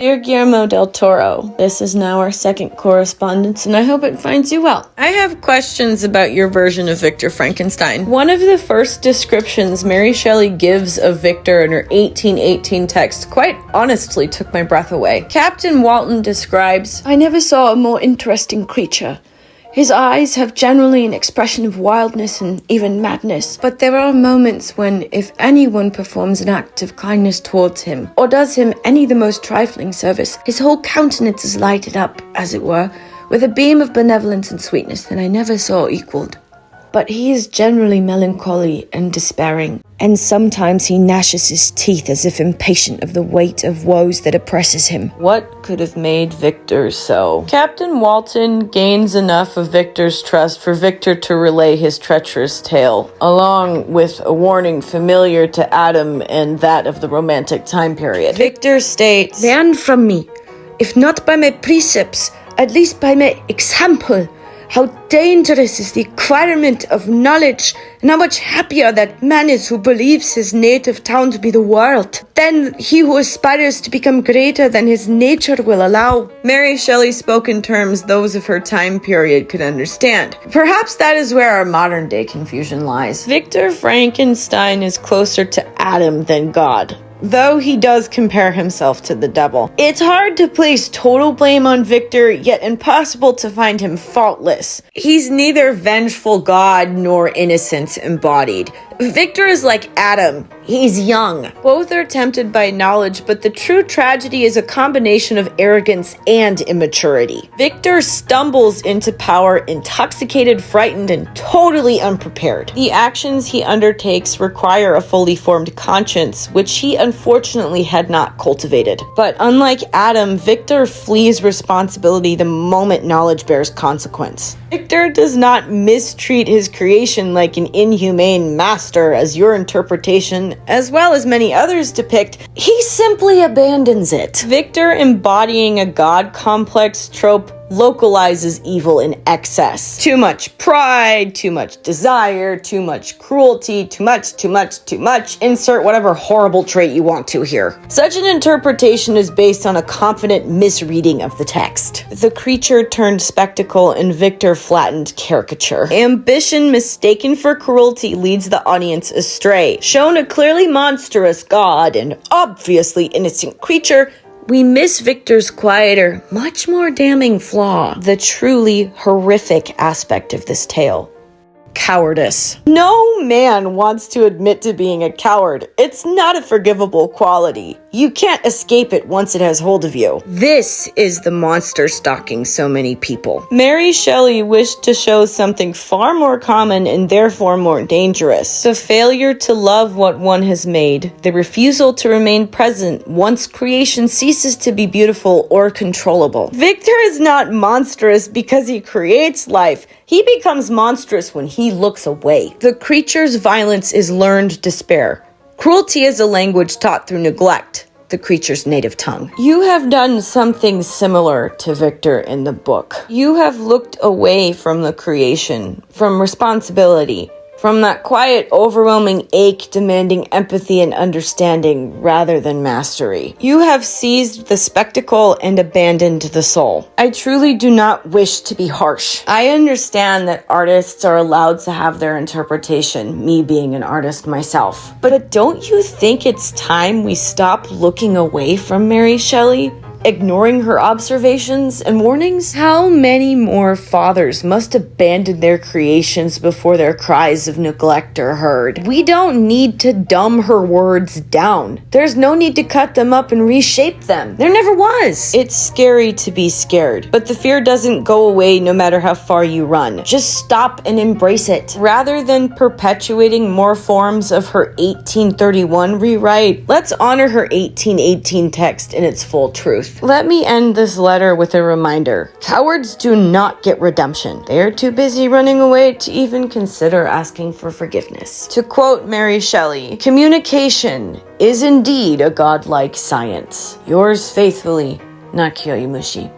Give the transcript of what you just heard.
Dear Guillermo del Toro, this is now our second correspondence, and I hope it finds you well. I have questions about your version of Victor Frankenstein. One of the first descriptions Mary Shelley gives of Victor in her 1818 text quite honestly took my breath away. Captain Walton describes, "I never saw a more interesting creature. His eyes have generally an expression of wildness and even madness, but there are moments when, if anyone performs an act of kindness towards him, or does him any the most trifling service, his whole countenance is lighted up, as it were, with a beam of benevolence and sweetness that I never saw equalled. But he is generally melancholy and despairing, and sometimes he gnashes his teeth as if impatient of the weight of woes that oppresses him." What could have made Victor so? Captain Walton gains enough of Victor's trust for Victor to relay his treacherous tale, along with a warning familiar to Adam and that of the Romantic time period. Victor states, "Learn from me, if not by my precepts, at least by my example. How dangerous is the acquirement of knowledge, and how much happier that man is who believes his native town to be the world. Then he who aspires to become greater than his nature will allow." Mary Shelley spoke in terms those of her time period could understand. Perhaps that is where our modern day confusion lies. Victor Frankenstein is closer to Adam than God, though he does compare himself to the devil. It's hard to place total blame on Victor, yet impossible to find him faultless. He's neither vengeful God nor innocence embodied. Victor is like Adam. He's young. Both are tempted by knowledge, but the true tragedy is a combination of arrogance and immaturity. Victor stumbles into power intoxicated, frightened, and totally unprepared. The actions he undertakes require a fully formed conscience, which he unfortunately had not cultivated. But unlike Adam, Victor flees responsibility the moment knowledge bears consequence. Victor does not mistreat his creation like an inhumane master, as your interpretation, as well as many others, depict. He simply abandons it. Victor, embodying a god complex trope, localizes evil in excess. Too much pride, too much desire, too much cruelty, too much. Insert whatever horrible trait you want to here. Such an interpretation is based on a confident misreading of the text. The creature turned spectacle and Victor flattened caricature. Ambition mistaken for cruelty leads the audience astray. Shown a clearly monstrous god and obviously innocent creature, we miss Victor's quieter, much more damning flaw, the truly horrific aspect of this tale: cowardice. No man wants to admit to being a coward. It's not a forgivable quality. You can't escape it once it has hold of you. This is the monster stalking so many people. Mary Shelley wished to show something far more common and therefore more dangerous: the failure to love what one has made, the refusal to remain present once creation ceases to be beautiful or controllable. Victor is not monstrous because he creates life. He becomes monstrous when he looks away. The creature's violence is learned despair. Cruelty is a language taught through neglect, the creature's native tongue. You have done something similar to Victor in the book. You have looked away from the creation, from responsibility, from that quiet, overwhelming ache demanding empathy and understanding rather than mastery. You have seized the spectacle and abandoned the soul. I truly do not wish to be harsh. I understand that artists are allowed to have their interpretation, me being an artist myself. But don't you think it's time we stop looking away from Mary Shelley? Ignoring her observations and warnings? How many more fathers must abandon their creations before their cries of neglect are heard? We don't need to dumb her words down. There's no need to cut them up and reshape them. There never was. It's scary to be scared, but the fear doesn't go away no matter how far you run. Just stop and embrace it. Rather than perpetuating more forms of her 1831 rewrite, let's honor her 1818 text in its full truth. Let me end this letter with a reminder. Cowards do not get redemption. They are too busy running away to even consider asking for forgiveness. To quote Mary Shelley, communication is indeed a godlike science. Yours faithfully, Nakiyomushi.